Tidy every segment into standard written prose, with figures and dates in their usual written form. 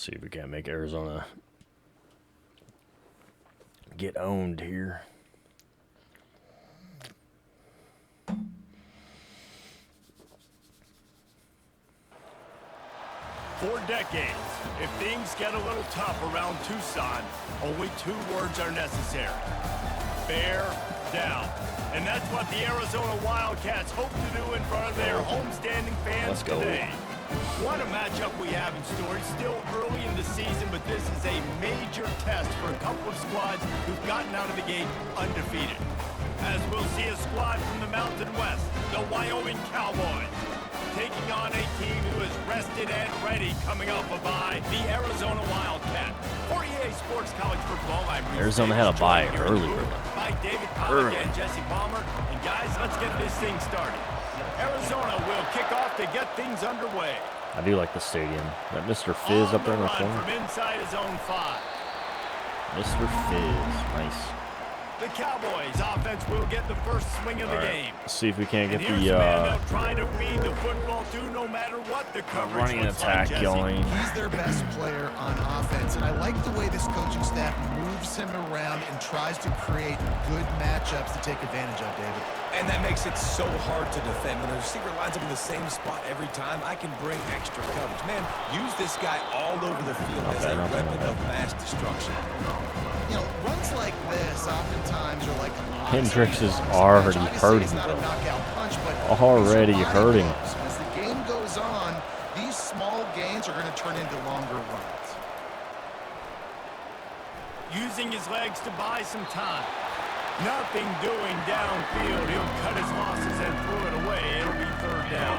see if we can't make Arizona get owned here. For decades, if things get a little tough around Tucson, only 2 words are necessary. Bear down. And that's what the Arizona Wildcats hope to do in front of their homestanding fans today. What a matchup we have in store. It's still early in the season, but this is a major test for a couple of squads who've gotten out of the gate undefeated. As we'll see a squad from the Mountain West, the Wyoming Cowboys, taking on a team who is rested and ready coming off a bye, the Arizona Wildcats. For EA Sports College Football, I'm Arizona had a bye earlier. By David Pollack and Jesse Palmer. And guys, let's get this thing started. Arizona will kick off to get things underway. I do like the stadium. That Mr. Fizz up there in the corner. From inside his own 5. Mr. Fizz, nice. The Cowboys offense will get the first swing of the game. Let's see if we can't get the trying to feed the football to no matter what the coverage running attack going. He's their best player on offense, and I like the way this coaching staff moves him around and tries to create good matchups to take advantage of, David. And that makes it so hard to defend. When the receiver lines up in the same spot every time, I can bring extra coverage. Man, use this guy all over the field as a weapon of mass destruction. You know, runs like this oftentimes are like Hendricks is already hurting. Already hurting. As the game goes on, these small gains are going to turn into longer runs. Using his legs to buy some time. Nothing doing downfield. He'll cut his losses and throw it away. It'll be 3rd down.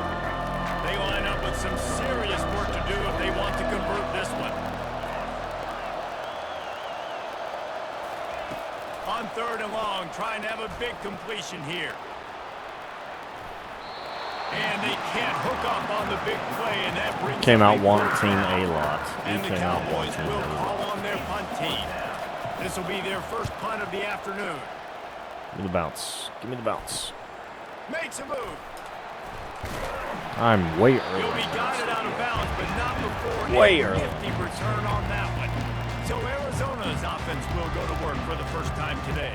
They line up with some serious work to do if they want to convert this one. On 3rd and long, trying to have a big completion here. And they can't hook up on the big play, and that brings came out wanting a lot. And the Cowboys will call on their punt team. This will be their first punt of the afternoon. Give me the bounce. Give me the bounce. Makes a move. I'm way early. He'll be guided out of bounds, but not before way a early. nifty return on that one. So Arizona's offense will go to work for the first time today.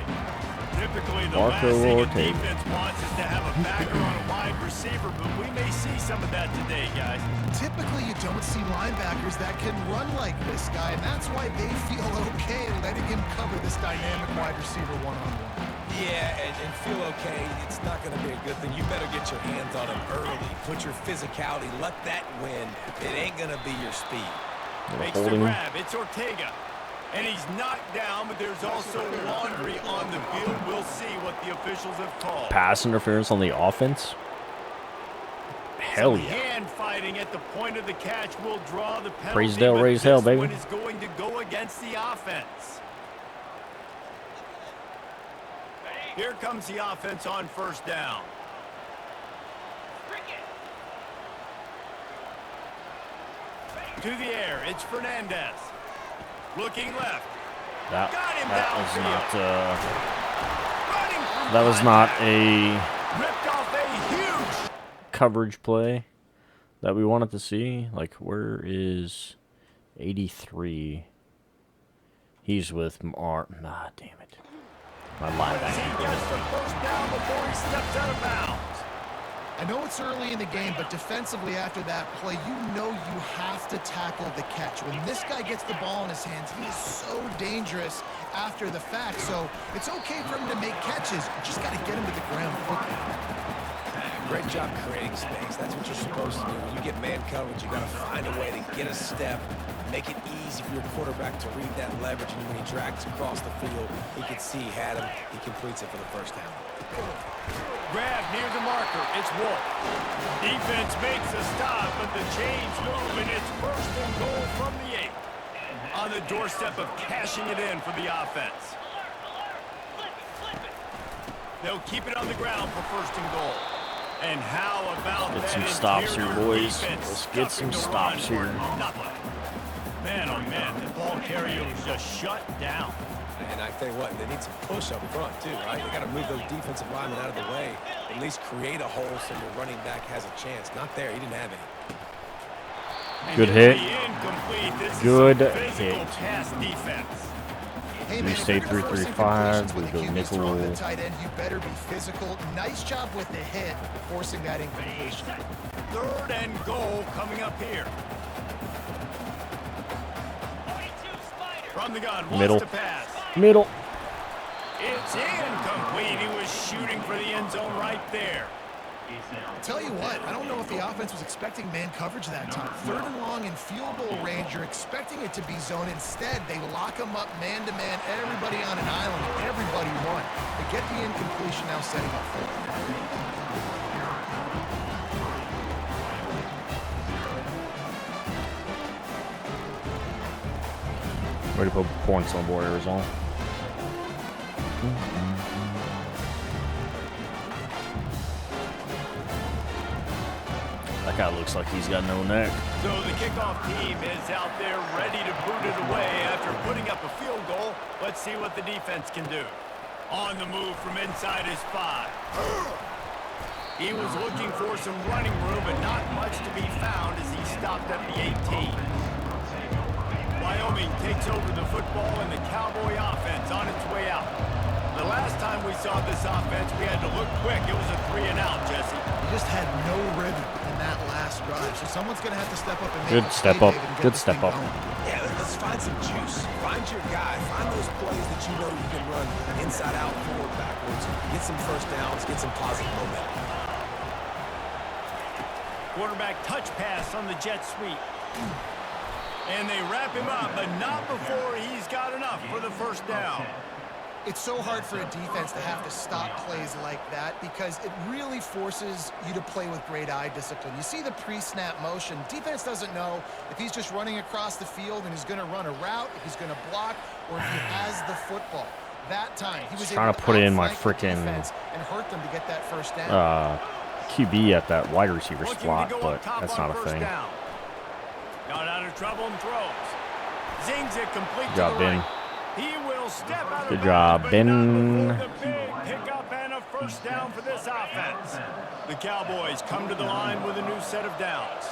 Typically, the last thing a defense wants is to have a backer on a wide receiver, but we may see some of that today, guys. Typically, you don't see linebackers that can run like this guy, and that's why they feel okay letting him cover this dynamic wide receiver one-on-one. Yeah, and feel okay. It's not going to be a good thing. You better get your hands on him early. Put your physicality. Let that win. It ain't going to be your speed. Makes the grab. It's Ortega. And he's knocked down, but there's also laundry on the field. We'll see what the officials have called. Pass interference on the offense? Hell yeah. Hand fighting at the point of the catch will draw the penalty. Praise Dale, raise hell, baby. This one is going to go against the offense. Here comes the offense on 1st down. To the air, it's Fernandez. Looking left. That was not a huge coverage play that we wanted to see. Like, where is 83? He's with Mark. Nah, damn it. My linebacker. He gets the 1st down before he steps out of bounds. I know it's early in the game, but defensively after that play, you know you have to tackle the catch. When this guy gets the ball in his hands, he is so dangerous after the fact. So it's okay for him to make catches. You just got to get him to the ground quickly. Great job creating space. That's what you're supposed to do. When you get man coverage, you got to find a way to get a step, make it easy for your quarterback to read that leverage. And when he drags across the field, he can see he had him. He completes it for the 1st down. Grab near the marker. It's Wolf. Defense makes a stop, but the chains move, and it's 1st and goal from the 8. On the doorstep of cashing it in for the offense. They'll keep it on the ground for 1st and goal. And how about get that some stops here, boys. defense Let's get some stops here. Man, oh man, the ball carrier was just shut down. And I tell you what, they need some push up front too, right? They got to move those defensive linemen out of the way. At least create a hole so your running back has a chance. Not there. He didn't have any. Good hit. incomplete. This Good is some physical hit. pass defense. Hey, We man, stay if you're gonna force 3-3-5, incompletions we with a go QB throwing to the nickel. tight end, you better be physical. Nice job with the hit, forcing that incompletion. 3rd and goal coming up here. From the gun, wants Middle. to pass. Middle. It's incomplete. He was shooting for the end zone right there. Tell you what, I don't know if the offense was expecting man coverage that time. 3rd and long in field goal range, you're expecting it to be zone. Instead, they lock them up man-to-man, everybody on an island, everybody won. They get the incompletion, now setting up for it. Ready to put points on the board, Arizona. That guy looks like he's got no neck. So the kickoff team is out there ready to boot it away after putting up a field goal. Let's see what the defense can do. On the move from inside his 5. He was looking for some running room, but not much to be found as he stopped at the 18. Wyoming takes over the football and the Cowboy offense on its way out. The last time we saw this offense, we had to look quick. It was a 3-and-out, Jesse. You just had no rhythm in that last drive, so someone's going to have to step up and make Good a step play, up. David, and get Good this step thing up. going. Yeah, let's find some juice. Find your guy. Find those plays that you know you can run inside out, forward, backwards. Get some first downs. Get some positive momentum. Quarterback touch pass on the jet sweep. And they wrap him up, but not before he's got enough for the first down. It's so hard for a defense to have to stop plays like that because it really forces you to play with great eye discipline. You see the pre-snap motion. Defense doesn't know if he's just running across the field and he's going to run a route, if he's going to block, or if he has the football. That time, he was Trying able to put it in my outflank the frickin' defense and hurt them to get that first down. QB at that wide receiver Looking to slot, go but up top that's on not a first thing. down. Got out of trouble and throws. Zings it complete Good to job, the Ben. right. He will step out Good of job, bounds, but Ben. not before the big pickup and a first down for this offense. The Cowboys come to the line with a new set of downs.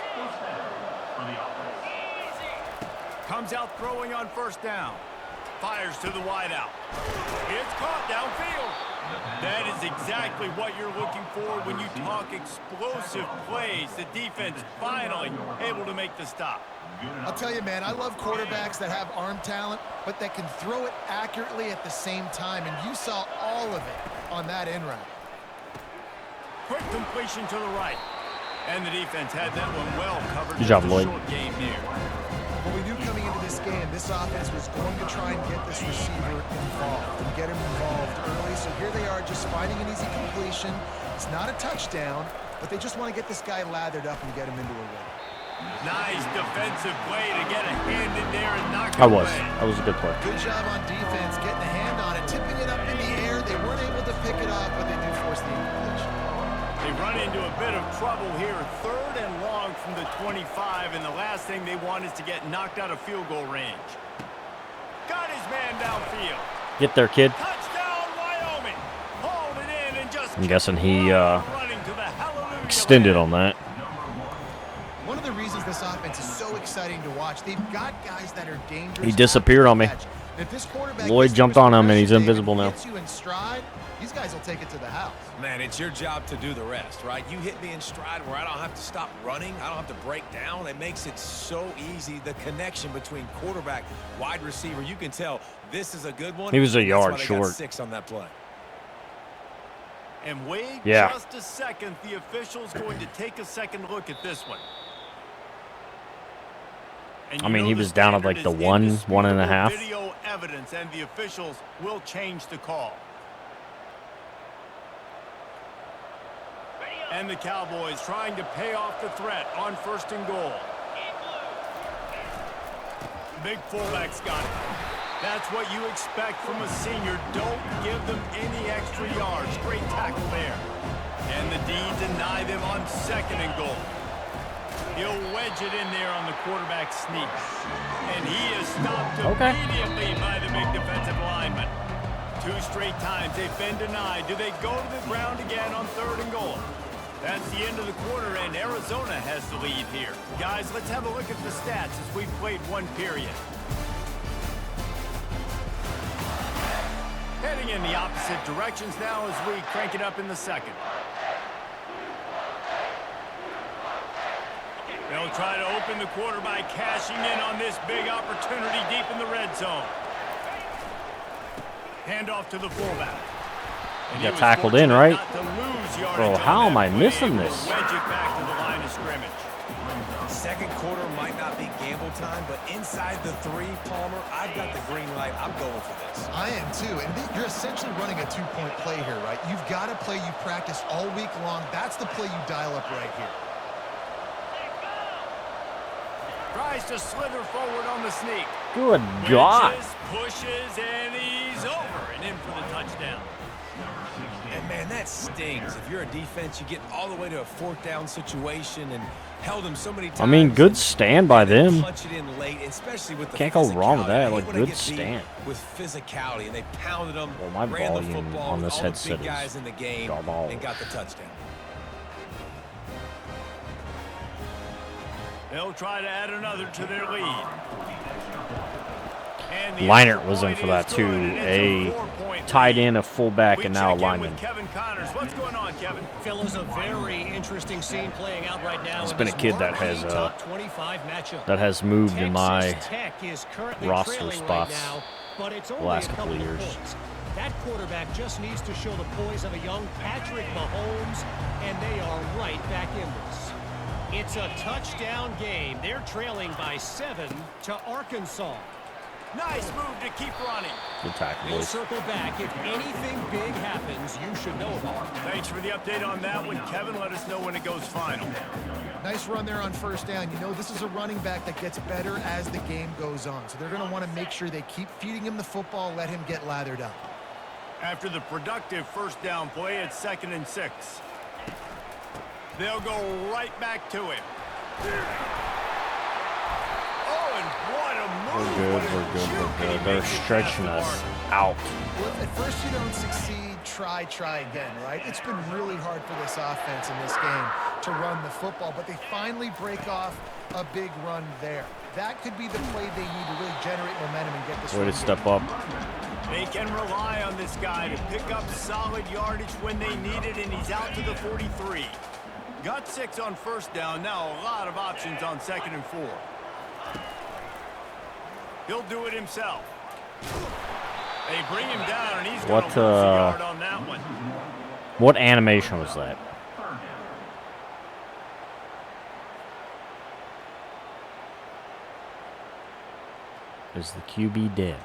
Comes out throwing on first down. Fires to the wideout. It's caught downfield. That is exactly what you're looking for when you talk explosive plays. The defense finally able to make the stop. I'll tell you, man, I love quarterbacks that have arm talent, but that can throw it accurately at the same time, and you saw all of it on that end route. Quick completion to the right. And the defense had that one well covered. Good job, Just a Lloyd. short game there. Well, we knew coming into this game, this offense was going to try and get this receiver involved and get him involved early. So here they are just finding an easy completion. It's not a touchdown, but they just want to get this guy lathered up and get him into a win. Nice defensive play to get a hand in there and knock it away. That was a good play. Good job on defense, getting a hand on it, tipping it up in the air. They weren't able to pick it up, but they do force the incompletion. They run into a bit of trouble here. 3rd and long from the 25, and the last thing they want is to get knocked out of field goal range. Got his man downfield. Get there, kid. Touchdown, Wyoming. Hold it in and just I'm guessing he running to the hallelujah extended land. on that. One of the reasons this offense is so exciting to watch, they've got guys that are dangerous. He disappeared on me. after the catch. If this quarterback Lloyd gets jumped the on him, and he's progression, invisible David, now. gets you in stride, these guys will take it to the house. Man, it's your job to do the rest, right? You hit me in stride where I don't have to stop running. I don't have to break down. It makes it so easy. The connection between quarterback, wide receiver, you can tell this is a good one. He was a That's yard why they short. got 6 on that play. And wait Yeah. just a second. The official's going to take a second look at this one. And I you mean, know he the was down at, like, standard the is 1.5. Video evidence, and the officials will change the call. And the Cowboys trying to pay off the threat on 1st and goal. Big fullback's got it. That's what you expect from a senior. Don't give them any extra yards. Great tackle there. And the D deny them on 2nd and goal. He'll wedge it in there on the quarterback sneak. And he is stopped immediately by the big defensive lineman. 2 straight times they've been denied. Do they go to the ground again on 3rd and goal? That's the end of the quarter, and Arizona has the lead here. Guys, let's have a look at the stats as we've played one period. Heading in the opposite directions now as we crank it up in the second. They'll try to open the quarter by cashing in on this big opportunity deep in the red zone. Handoff to the fullback. You got tackled in, right? Bro, how am I missing this? Wedge it back to the line of scrimmage. Second quarter might not be gamble time, but inside the 3, Palmer, I've got the green light. I'm going for this. I am too, and you're essentially running a 2-point play here, right? You've got a play you practice all week long. That's the play you dial up right here. Tries to slither forward on the sneak. Good God. Pushes, and he's over and in for the touchdown. And, man, that stings. If you're a defense, you get all the way to a 4th down situation and held them so many times. I mean, good stand by them. Punch it in late, especially with the Can't go wrong with that. physicality. Like, When they good get beat stand. with physicality, and they pounded them, Well, my ran the volume football on with this all the headset big guys is in the game, garbage. and got the touchdown. They'll try to add another to their lead. And the Leinart extra was in point for that is too. good, and it's A 4-point tight lead. end, a fullback, We and now a check in lineman. with Kevin Connors. What's going on, Kevin? Fellas, a very interesting scene playing out right now. It's in been a this kid that marquee has top 25 matchup. that has moved in my Texas Tech is currently roster trailing spots right now, but it's only last a couple of years. points. That quarterback just needs to show the poise of a young Patrick Mahomes, and they are right back in this. It's a touchdown game. They're trailing by 7 to Arkansas. Nice move to keep running. Good tackle, We'll boys. circle back. If anything big happens, you should know about it. Thanks for the update on that one, Kevin. Let us know when it goes final. Nice run there on 1st down. You know, this is a running back that gets better as the game goes on. So they're going to want to make sure they keep feeding him the football, let him get lathered up. After the productive 1st down play, it's 2nd and 6. They'll go right back to him. Oh, and what a move. We're What a good. juke, and he They're makes it stretching past us the mark. out. Well, if at first you don't succeed, try again, right? It's been really hard for this offense in this game to run the football, but they finally break off a big run there. That could be the play they need to really generate momentum and get this Way run to step going. up. They can rely on this guy to pick up solid yardage when they need it, and he's out to the 43. Got 6 on 1st down. Now a lot of options on 2nd and 4. He'll do it himself. They bring him down, and he's going to lose a yard on that one. What animation was that? Is the QB dead?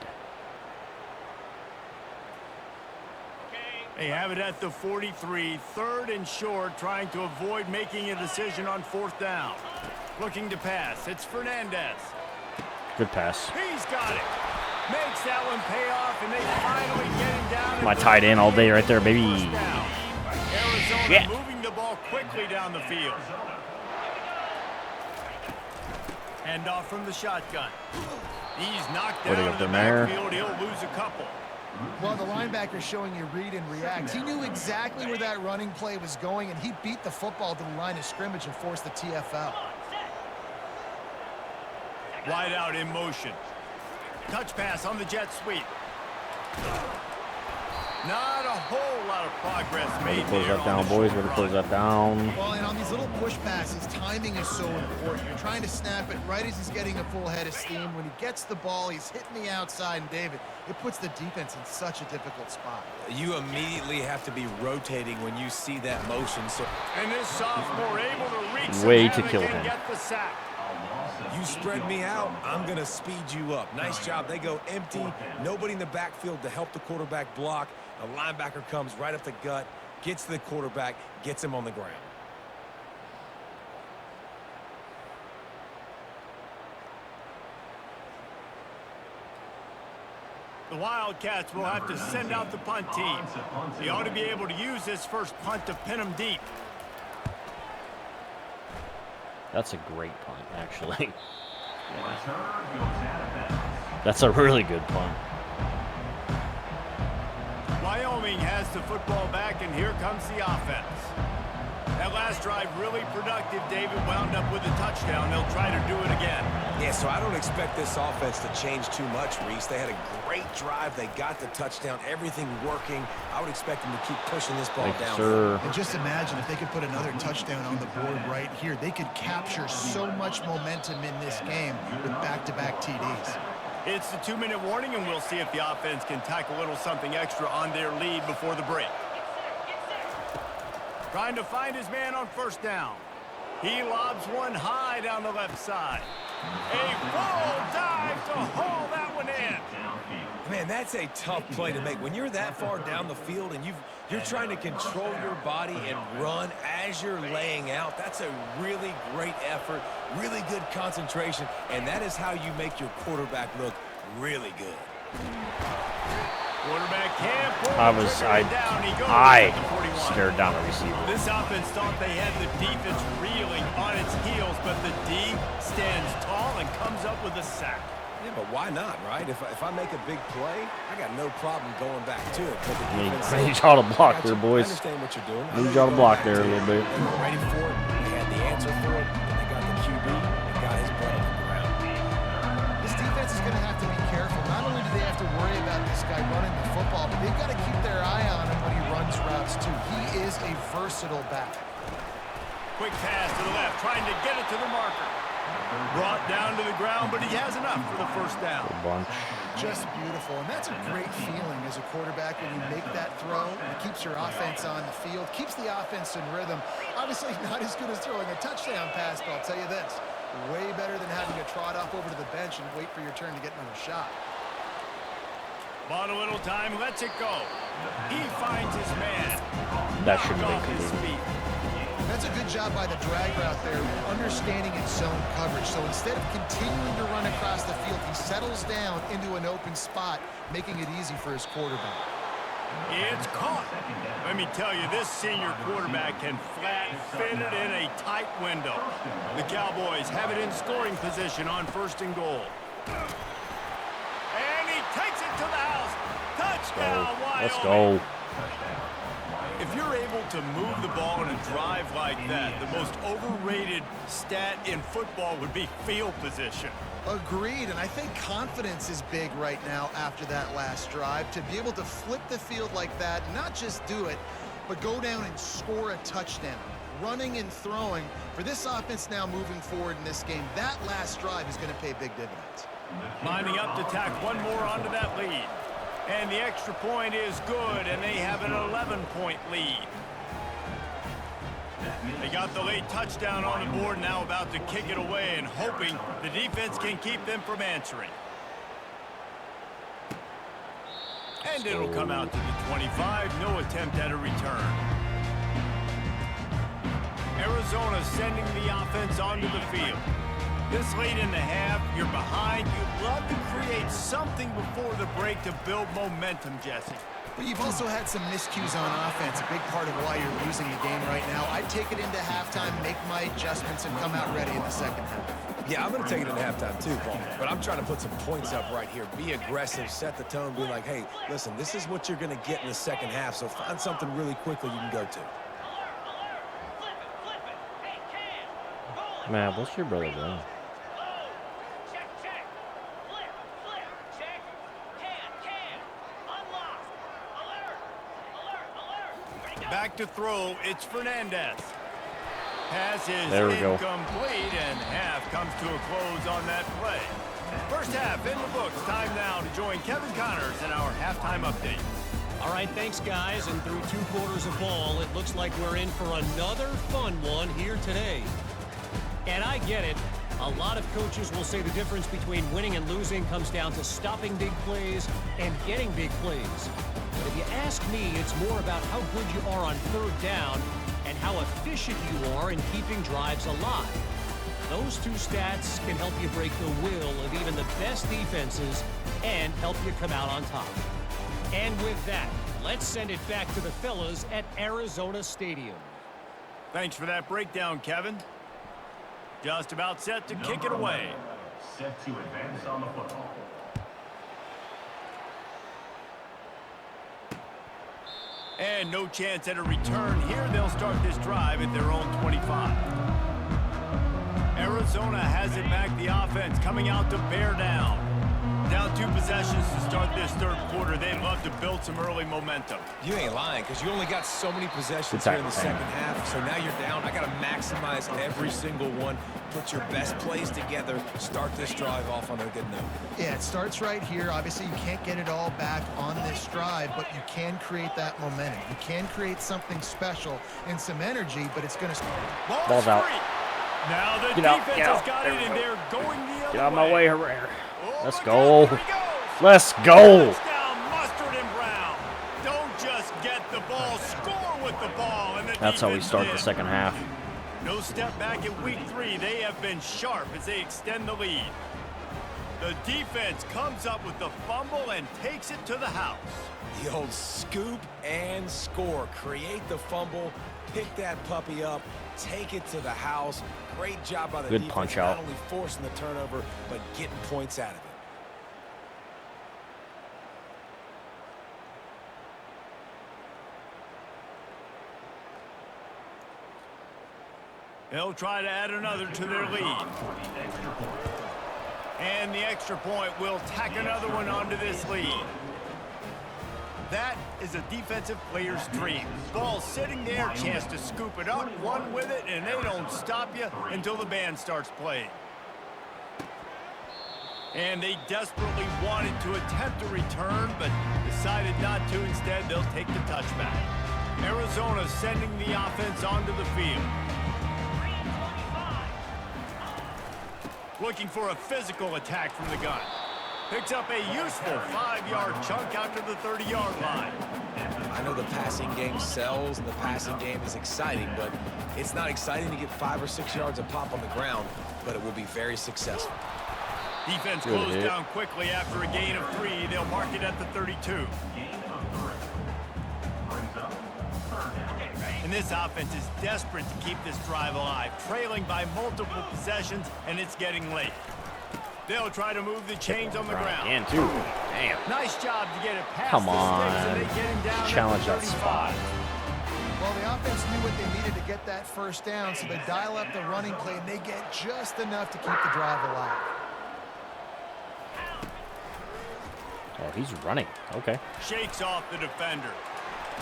They have it at the 43, 3rd and short, trying to avoid making a decision on 4th down. Looking to pass. It's Fernandez. Good pass. He's got it. Makes that one pay off, and they finally get him down. My tight end all day right there, baby. First down. Arizona Shit. moving the ball quickly down the field. Hand off from the shotgun. He's knocked Way to down go, in the Demare. backfield. He'll lose a couple. Well, the linebacker's showing you read and react. He knew exactly where that running play was going, and he beat the football to the line of scrimmage and forced the TFL. Wide out in motion. Touch pass on the jet sweep. Not a whole lot of progress made Close there that on down, the boys. short Better close run. that down. Well, and on these little push passes, timing is so important. You're trying to snap it right as he's getting a full head of steam. When he gets the ball, he's hitting the outside, and David, it puts the defense in such a difficult spot. You immediately have to be rotating when you see that motion. So And this sophomore able to reach Way some to havoc kill and him. get the sack. you spread me out, I'm going to speed you up. Nice job. They go empty. Nobody in the backfield to help the quarterback block. A linebacker comes right up the gut, gets to the quarterback, gets him on the ground. The Wildcats will have to send out the punt team. They ought to be able to use this first punt to pin them deep. That's a great punt, actually. That's a really good punt. Wyoming has the football back, and here comes the offense. That last drive really productive. David wound up with a touchdown. They'll try to do it again. Yeah, so I don't expect this offense to change too much, Reese. They had a great drive. They got the touchdown. Everything working. I would expect them to keep pushing this ball down. Sir. And just imagine if they could put another touchdown on the board right here. They could capture so much momentum in this game with back-to-back TDs. It's the 2-minute warning, and we'll see if the offense can tack a little something extra on their lead before the break. Trying to find his man on first down. He lobs one high down the left side. A full dive to haul that one in. Man, that's a tough play to make. When you're that far down the field and you're trying to control your body and run as you're laying out, that's a really great effort, really good concentration, and that is how you make your quarterback look really good. Quarterback can't pull I down. He goes I at the 41. stared down a receiver. This offense thought they had the defense reeling on its heels, but the D stands tall and comes up with a sack. Yeah, but why not, right? If I make a big play, I got no problem going back to it. But the defense Need y'all to block there, I boys. understand what you're doing. Need y'all to block there a little bit. They were ready for it. They had the answer for it. And they got the QB and got his butt on the ground. This defense is going to have to be careful. Not only do they have to worry about this guy running the football, but they've got to keep their eye on him when he runs routes, too. He is a versatile back. Quick pass to the left, trying to get it to the marker. Brought down to the ground, but he has enough for the first down. Bunch. Just beautiful, and that's a great feeling as a quarterback when you make that throw. It keeps your offense on the field, keeps the offense in rhythm. Obviously not as good as throwing a touchdown pass, but I'll tell you this, way better than having to trot off over to the bench and wait for your turn to get another shot. Bought a little time, lets it go. He finds his man. That should Knocked make off his it. feet. That's a good job by the drag route there, understanding its zone coverage. So instead of continuing to run across the field, he settles down into an open spot, making it easy for his quarterback. It's caught. Let me tell you, this senior quarterback can flat fit it in a tight window. The Cowboys have it in scoring position on 1st and goal. And he takes it to the house. Touchdown, Wyoming. Let's go. If you're able to move the ball in a drive like that, the most overrated stat in football would be field position. Agreed, and I think confidence is big right now after that last drive. To be able to flip the field like that, not just do it, but go down and score a touchdown. Running and throwing, for this offense now moving forward in this game, that last drive is going to pay big dividends. Lining up to tack one more onto that lead. And the extra point is good, and they have an 11-point lead. They got the late touchdown on the board, now about to kick it away and hoping the defense can keep them from answering. And it'll come out to the 25, no attempt at a return. Arizona sending the offense onto the field. This late in the half, you're behind. You'd love to create something before the break to build momentum, Jesse. But you've also had some miscues on offense, a big part of why you're losing the game right now. I'd take it into halftime, make my adjustments, and come out ready in the second half. Yeah, I'm going to take it in halftime too, Paul. But I'm trying to put some points up right here. Be aggressive, set the tone, be like, hey, listen, this is what you're going to get in the second half, so find something really quickly you can go to. Man, what's your brother doing? Back to throw, it's Fernandez. Pass is There we go. incomplete, and half comes to a close on that play. First half in the books. Time now to join Kevin Connors in our halftime update. All right, thanks, guys. And through 2 quarters of ball, it looks like we're in for another fun one here today. And I get it. A lot of coaches will say the difference between winning and losing comes down to stopping big plays and getting big plays. But if you ask me, it's more about how good you are on 3rd down and how efficient you are in keeping drives alive. Those 2 stats can help you break the will of even the best defenses and help you come out on top. And with that, let's send it back to the fellas at Arizona Stadium. Thanks for that breakdown, Kevin. Just about set to kick it away. Set to advance on the football. And no chance at a return here. They'll start this drive at their own 25. Arizona has it back. The offense coming out to bear down. Down 2 possessions to start this third quarter. They'd love to build some early momentum. You ain't lying, because you only got so many possessions here in the second half. So now you're down. I got to maximize every single one. Put your best plays together. Start this drive off on a good note. Yeah, it starts right here. Obviously, you can't get it all back on this drive, but you can create that momentum. You can create something special and some energy, but it's going to start. Ball's out. Now the Get out, defense get has out. got There it, we and go. they're going the other way. Get out of my way, Herrera. Oh, Let's look go. out, here he goes. Let's go. Touchdown, Mustard and Brown. Don't just get the ball, score with the ball. And That's how we defense start did. the second half. No step back in week 3. They have been sharp as they extend the lead. The defense comes up with the fumble and takes it to the house. The old scoop and score. Create the fumble, pick that puppy up, take it to the house. Great job by the Good defense. punch Not out. only forcing the turnover, but getting points out of it. They'll try to add another to their lead. And the extra point will tack another one onto this lead. That is a defensive player's dream. Ball sitting there, chance to scoop it up, run with it, and they don't stop you until the band starts playing. And they desperately wanted to attempt a return, but decided not to. Instead, they'll take the touchback. Arizona sending the offense onto the field. Looking for a physical attack from the gun. Picks up a useful 5-yard chunk out to the 30-yard line. I know the passing game sells and the passing game is exciting, but it's not exciting to get 5 or 6 yards a pop on the ground, but it will be very successful. Defense Good closed hit. down quickly after a gain of 3. They'll mark it at the 32. And this offense is desperate to keep this drive alive, trailing by multiple possessions, and it's getting late. They'll try to move the chains on the ground. And two. Damn. Nice job to get it past Come the sticks, and on. they get him down Challenge at that the spot. 35. Well, the offense knew what they needed to get that first down, so they dial up the running play, and they get just enough to keep the drive alive. Oh, he's running. Okay. Shakes off the defender.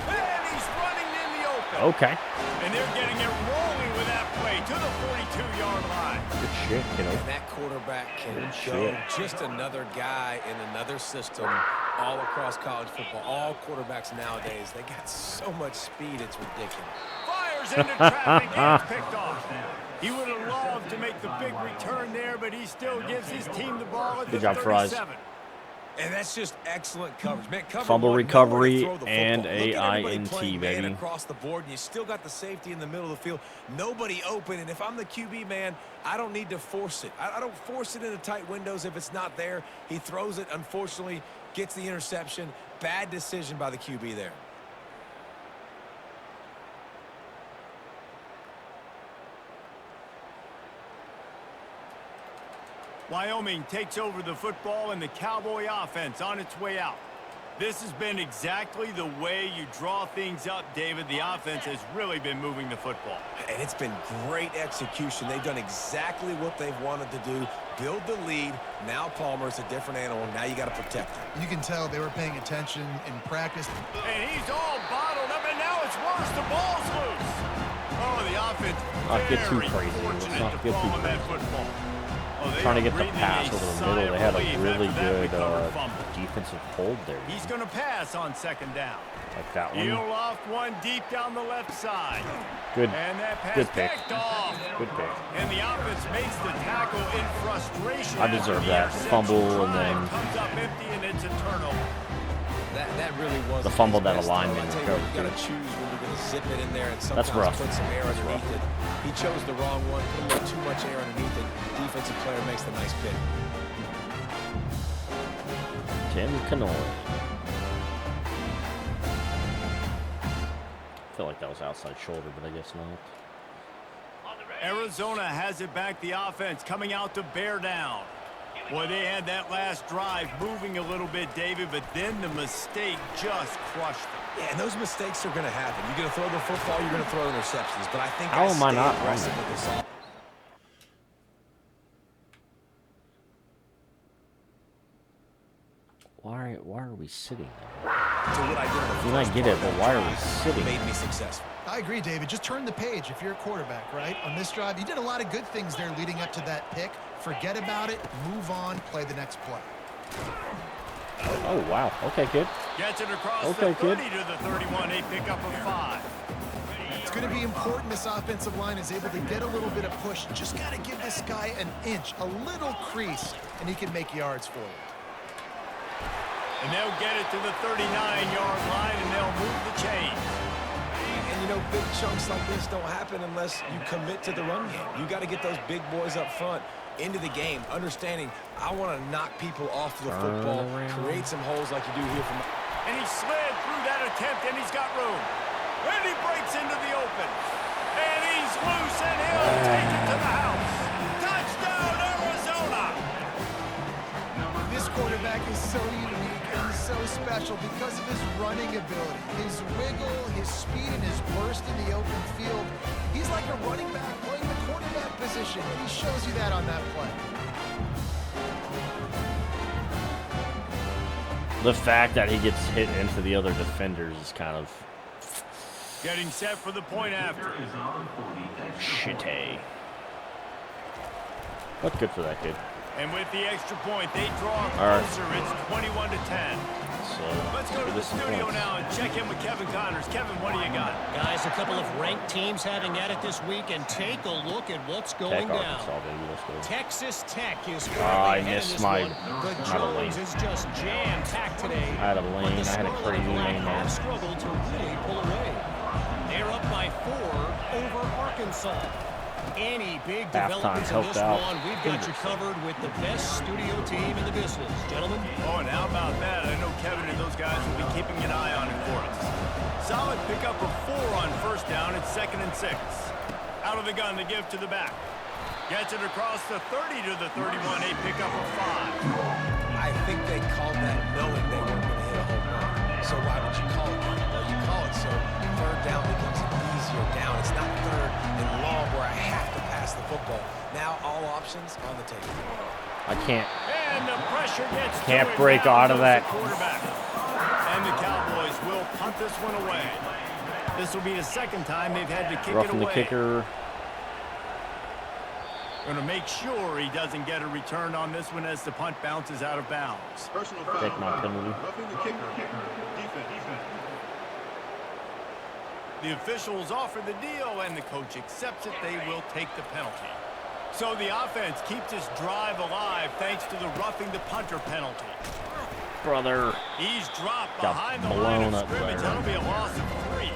And he's running in the open. Okay. And they're getting it rolling with that play to the 42-yard line. Good shit, kiddo. And that quarterback can Good go. shit. Just another guy in another system all across college football. All quarterbacks nowadays, they got so much speed, it's ridiculous. Fires into traffic and it's picked off. He would have loved to make the big return there, but he still gives his team the ball at the Good job, Fries. 37. And that's just excellent coverage. Man, cover Fumble one, recovery nowhere to throw the and football. Look at everybody AINT, playing man baby. across the board, and you still got the safety in the middle of the field. Nobody open, and if I'm the QB, man, I don't need to force it. I don't force it into tight windows if it's not there. He throws it, unfortunately, gets the interception. Bad decision by the QB there. Wyoming takes over the football and the Cowboy offense on its way out. This has been exactly the way you draw things up, David. The offense has really been moving the football. And it's been great execution. They've done exactly what they've wanted to do. Build the lead. Now Palmer's a different animal. Now you got to protect him. You can tell they were paying attention in practice. And he's all bottled up, and now it's worse. The ball's loose. Oh, the offense Not get too very crazy. Let's fortunate not to get fall too on that crazy. football. Oh, they Trying to are get the breathing pass a over the sigh middle. of They had a relief really after that good recovered fumble. defensive hold there. He's going to pass on second down. Like that one. He'll off one deep down the left side. Good. And that pass Good pick. picked off. Good pick. And the offense makes the tackle in frustration. I deserve after the that. interception. Fumble and Drive then- comes up empty, and it's a turnover. That really was The fumble his that best alignment throw. I tell you recovered, what, you got too. to choose when you're going to zip it in there and That's sometimes rough. put some air That's underneath rough. it. He chose the wrong one, put a little too much air underneath it. Defensive player makes the nice pick. Tim Canoy. I feel like that was outside shoulder, but I guess not. Arizona has it back. The offense coming out to bear down. Well, they had that last drive moving a little bit, David, but then the mistake just crushed them. Yeah, and those mistakes are going to happen. You're going to throw the football, you're going to throw interceptions. But I think How guys am I stay not aggressive running? with this all. Why are we sitting? To what I did in the I mean, I first get part it, but of why that are we drive sitting? made me successful. I agree, David. Just turn the page if you're a quarterback, right? On this drive, you did a lot of good things there leading up to that pick. Forget about it, move on, play the next play. Oh, wow. Okay, kid. Gets it across Okay, the 30 kid. to the 31, a pickup of 5. It's going to be important this offensive line is able to get a little bit of push. Just got to give this guy an inch, a little crease, and he can make yards for you. And they'll get it to the 39-yard line, and they'll move the chain. And, you know, big chunks like this don't happen unless you commit to the run game. You got to get those big boys up front into the game, understanding I want to knock people off the football, create some holes like you do here from. And he slid through that attempt, and he's got room. And he breaks into the open. And he's loose, and he'll take it to the house. Touchdown, Arizona! This quarterback is so unique and so special because of his running ability, his wiggle, his speed, and his burst in the open field. He's like a running back playing the quarterback position. He shows you that on that play. The fact that he gets hit into the other defenders is kind of Getting set for the point after. shitty. But good for that kid. And with the extra point, they draw right. closer. It's 21-10. So Let's go to the studio now and check in with Kevin Connors. Kevin, what do you got? Guys, a couple of ranked teams having at it this week, and take a look at what's going Tech, down. Arkansas, baby. Let's go. Texas Tech is I currently ahead in missed this my- one. The not a lane. Jones is just jam-packed today. I had a but lane. the I had a Scarlet crazy and Black lane there. have struggled to really pull away. They're up by 4 over Arkansas. Any big Halftime developments in this helped out. one, we've got you covered with the best studio team in the business. Gentlemen. Oh, and how about that? I know Kevin and those guys will be keeping an eye on it for us. Solid pickup of 4 on first down. It's 2nd and 6. Out of the gun to give to the back. Gets it across the 30 to the 31. A pickup of 5. I think they called that knowing they weren't going to hit a home run. So why would you call it that? Well, you call it so third down becomes an easier down. It's not third and long where I have to pass the football. Now all options on the table. I can't. And the pressure gets to Can't it. break Now out of goes that. the quarterback. And the Cowboys will punt this one away. This will be the second time they've had to kick it Roughing away. the kicker. Going to make sure he doesn't get a return on this one as the punt bounces out of bounds. Personal Take my penalty. Roughing the kicker. Defense. The officials offer the deal, and the coach accepts it. They will take the penalty. So the offense keeps this drive alive thanks to the roughing the punter penalty. Brother. He's dropped Got behind the line blown of up scrimmage. there. That'll be a loss of 3.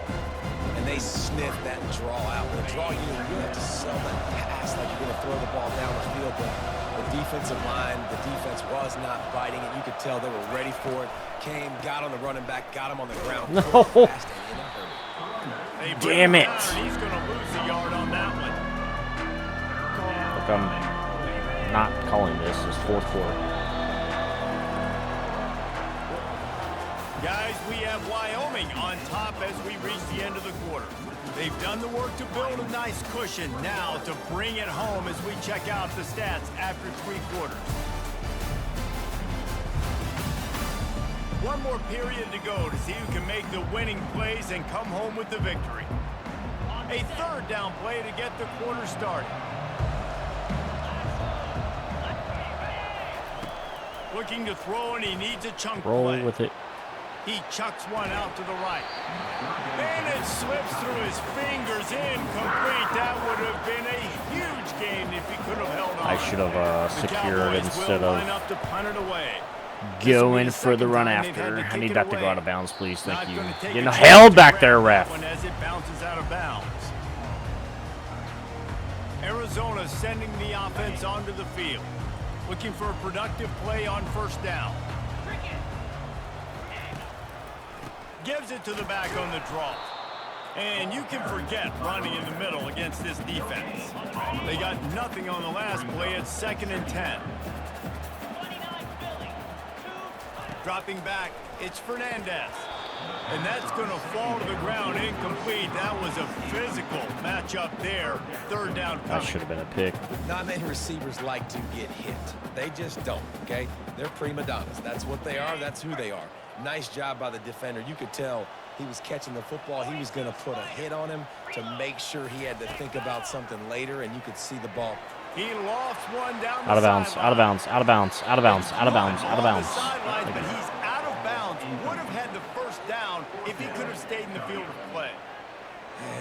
And they sniff that draw out. The draw, you really have to sell that pass like you're going to throw the ball down the field. But the defensive line, the defense was not biting it. You could tell they were ready for it. Came, got on the running back, got him on the ground. No. Fast, and in a hurry. They bring Damn him it. down, and he's going to lose a yard on that one. Look, I'm not calling this. It's fourth quarter. Guys, we have Wyoming on top as we reach the end of the quarter. They've done the work to build a nice cushion. Now to bring it home as we check out the stats after 3 quarters. One more period to go to see who can make the winning plays and come home with the victory. A 3rd down play to get the quarter started. Looking to throw, and he needs a chunk Roll play. with it. He chucks one out to the right. And it slips through his fingers, incomplete. That would have been a huge gain if he could have held on. I should have The secured Cowboys instead will line of up to punt it away. going the for the second run time they've had after. to I kick need it that to go away. out of bounds, please. Thank Not you. gonna take Getting a held chance back to there, grab ref. that one as it bounces out of bounds. Arizona sending the offense onto the field. Looking for a productive play on first down. Gives it to the back on the draw. And you can forget running in the middle against this defense. They got nothing on the last play. It's 2nd and 10. Dropping back, it's Fernandez. And that's going to fall to the ground incomplete. That was a physical matchup there. Third down coming. That should have been a pick. Not many receivers like to get hit. They just don't, okay? They're prima donnas. That's what they are. That's who they are. Nice job by the defender. You could tell he was catching the football. He was going to put a hit on him to make sure he had to think about something later, and you could see the ball. He lost one down the Out of bounds, sideline. out of bounds, out of bounds, out of bounds, out of bounds, out of bounds. On the sidelines, but he's out of bounds. Would have had the first down if he could have stayed in the field of play.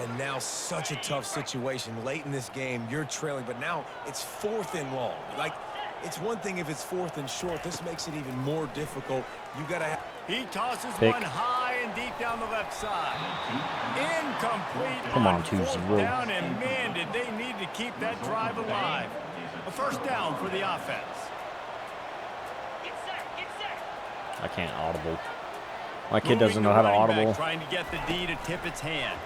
And now such a tough situation. Late in this game, you're trailing, but now it's 4th and long. Like, it's one thing if it's 4th and short. This makes it even more difficult. You got to have... He tosses Pick. one high and deep down the left side. Incomplete. Come on, 4th 2-0. down, and man, did they need to keep that drive alive. A first down for the offense. I can't audible. My kid Moving doesn't know the how to running back, audible. Trying to get the D to tip its hand.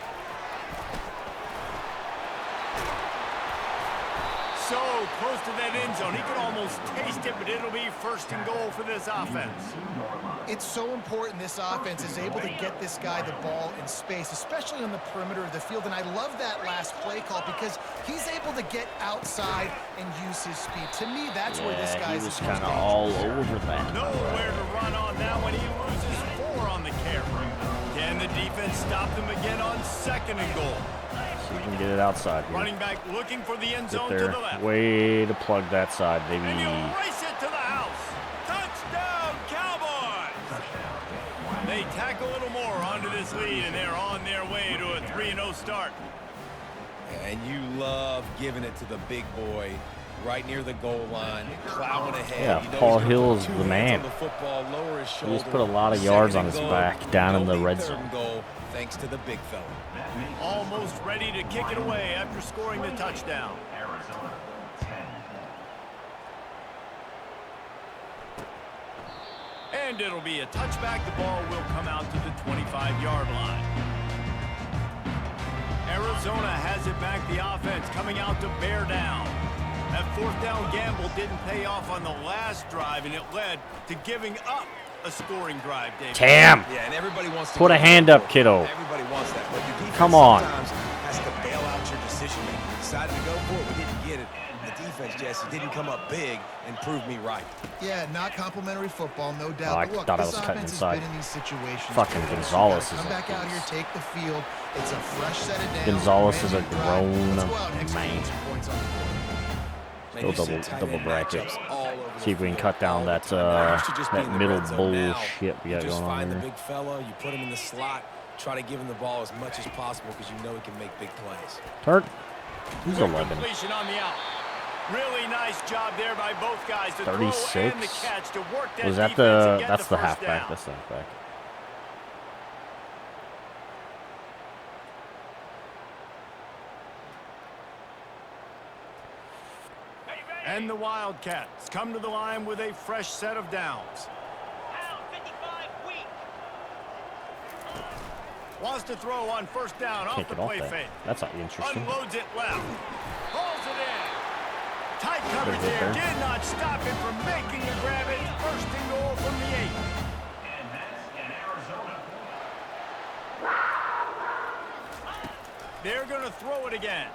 So close to that end zone. He could almost taste it, but it'll be first and goal for this offense. It's so important this offense is able to get this guy the ball in space, especially on the perimeter of the field. And I love that last play call because he's able to get outside and use his speed. To me, that's where this guy he was is kind of all over that. Nowhere to run on that one. He loses 4 on the carry. Can the defense stop them again on second and goal? So you can get it outside here. Running back looking for the end Get zone to there. the left. Way to plug that side, baby. And he'll race it to the house. Touchdown, Cowboys! They tack a little more onto this lead, and they're on their way to a 3-0 start. And you love giving it to the big boy right near the goal line, plowing ahead. Yeah, You know Paul he's gonna put Hill's 2 the hands man. on the football, lower his He shoulder. just put a lot of Second yards on and his goal. back down in the Only red third zone. and goal, thanks to the big fella. Almost ready to kick it away after scoring the touchdown. And it'll be a touchback. The ball will come out to the 25-yard line. Arizona has it back. The offense coming out to bear down. That 4th down gamble didn't pay off on the last drive, and it led to giving up a scoring drive, David. Damn! Yeah, and everybody wants to Put a hand up, kiddo. Everybody wants that, but your defense Come on. sometimes has to bail out your decision making. We decided to go for it, we didn't get it. The defense, Jesse, didn't come up big and prove me right. Yeah, not complimentary football, no doubt. I But look, thought I this was cutting offense inside. has been in these situations. Fucking before. Gonzalez is Come a back out here, beast. take the field. It's a fresh set of downs. Gonzalez is a Managing drive. grown Let's go out and execute man. some points on the board. Man, Go you see tight double end bracket. matchups all over the See if we can field cut down all the that time. Now it should just be in that the middle red zone now. bullshit we You got just going on find the there. big fella, you put him in the slot, try to give him the ball as much as possible because you know he can make big plays. Turk, who's Quick 11? completion on the out. Really nice job there by both guys to 36? throw and the catch to work that Was that defense and the? get That's the first halfback. down. That's the halfback. And the Wildcats come to the line with a fresh set of downs. Wants to throw on first down off Can't the get off play that. fake. That's not interesting. Unloads it left. Pulls it in. Tight coverage Good hit there. there. Did not stop him from making the grab. It's first and goal from the 8. They're going to throw it again.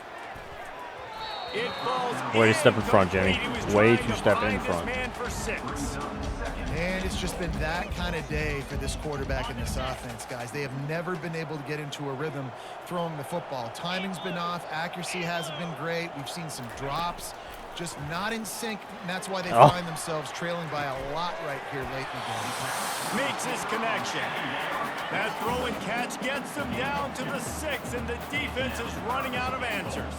It falls Way to step in front, Jimmy. incomplete. He was Way trying to step find in this front. man for 6. And it's just been that kind of day for this quarterback and this offense, guys. They have never been able to get into a rhythm throwing the football. Timing's been off. Accuracy hasn't been great. We've seen some drops. Just not in sync, and that's why they find themselves trailing by a lot right here late in the game. Makes his connection. That throw and catch gets them down to the 6, and the defense is running out of answers.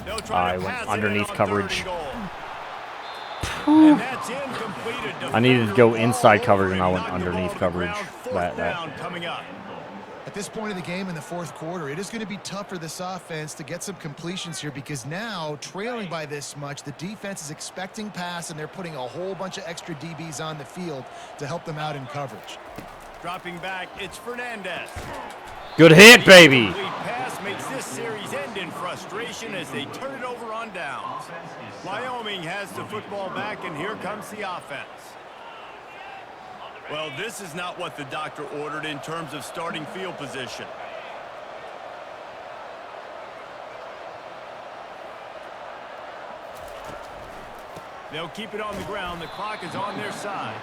They'll try I to went pass underneath it in on coverage. 3rd and goal. And that's incomplete. I needed to go inside coverage, and I went Knocked the ball underneath to the coverage. ground. Fourth That down coming up. At this point of the game in the 4th quarter, it is going to be tough for this offense to get some completions here because now, trailing by this much, the defense is expecting pass, and they're putting a whole bunch of extra DBs on the field to help them out in coverage. Dropping back, it's Fernandez. Good hit, baby. Incomplete pass makes this series end in frustration as they turn it over on downs. Wyoming has the football back, and here comes the offense. Well, this is not what the doctor ordered in terms of starting field position. They'll keep it on the ground. The clock is on their side.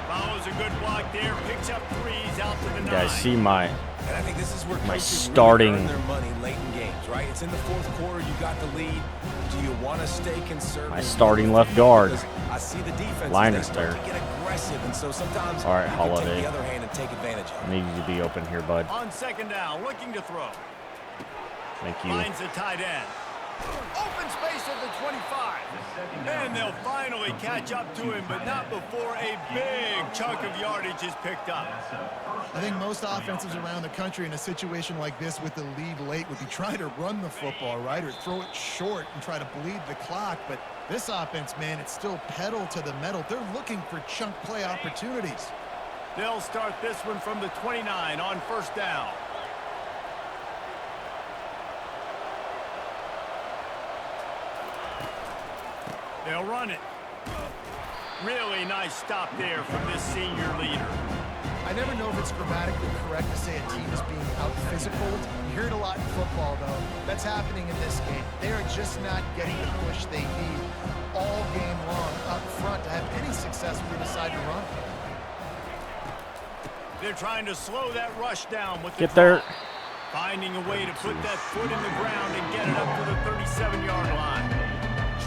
Follows a good block there. Picks up threes out to the 9. You guys see my And I think this is where my coaches starting really earn their money late in games, right? It's in the fourth quarter. You got the lead. Do you want to stay conservative? my starting left guard. Because I see the defense. Linus They start there. to get aggressive, and so sometimes All right, you can Holiday. take the other hand and take advantage of it. Need you to be open here, bud. On second down, looking to throw. Thank you. Finds the tight end. Open space at the 25. And they'll finally catch up to him, but not before a big chunk of yardage is picked up. I think most offenses around the country in a situation like this with the lead late would be trying to run the football, right, or throw it short and try to bleed the clock. But this offense, man, it's still pedal to the metal. They're looking for chunk play opportunities. They'll start this one from the 29 on first down. They'll run it. Really nice stop there from this senior leader. I never know if it's grammatically correct to say a team is being out-physicaled. You hear it a lot in football, though. That's happening in this game. They are just not getting the push they need all game long up front to have any success when they decide to run. They're trying to slow that rush down with the Get there. draw. Finding a way to put that foot in the ground and get it up to the 37-yard line.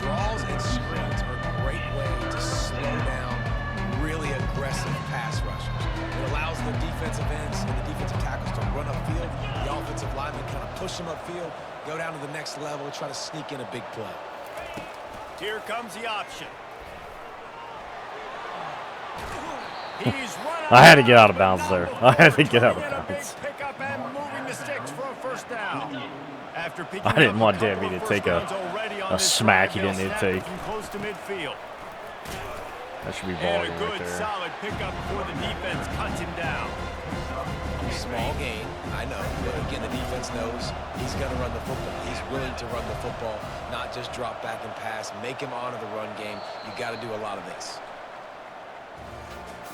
Draws and screens are a great way to slow down really aggressive pass rushers. It allows the defensive ends and the defensive tackles to run upfield. The offensive linemen kind of push them upfield, go down to the next level, try to sneak in a big play. Here comes the option. He's run I had to get out of but bounds not there. before I had to get out of turning in a big bounds. pickup and moving the sticks for a first down. After picking I didn't up want couple Davey of to first take downs already on a this smack drive, he didn't they'll need to snap it take. from close to midfield. That should be And volume a right good, there. solid pickup before the defense cuts him down. Small gain, I know, but again, the defense knows he's going to run the football. He's willing to run the football, not just drop back and pass, make him honor the run game. You got to do a lot of this.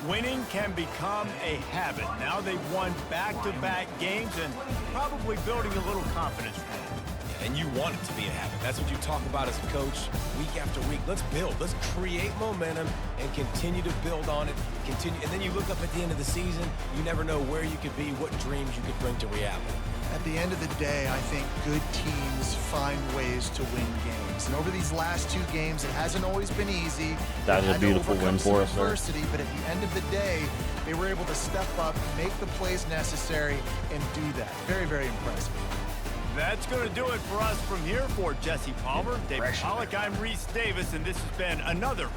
Winning can become a habit. Now they've won back-to-back games and probably building a little confidence for them. And you want it to be a habit. That's what you talk about as a coach week after week. Let's build. Let's create momentum and continue to build on it. Continue, and then you look up at the end of the season, you never know where you could be, what dreams you could bring to reality. At the end of the day, I think good teams find ways to win games. And over these last two games, it hasn't always been easy. That They've is a had to beautiful overcome win some for us there. adversity, but at the end of the day, they were able to step up, make the plays necessary, and do that. Very, very impressive. That's going to do it for us from here. For Jesse Palmer, David Pollack, I'm Reese Davis, and this has been another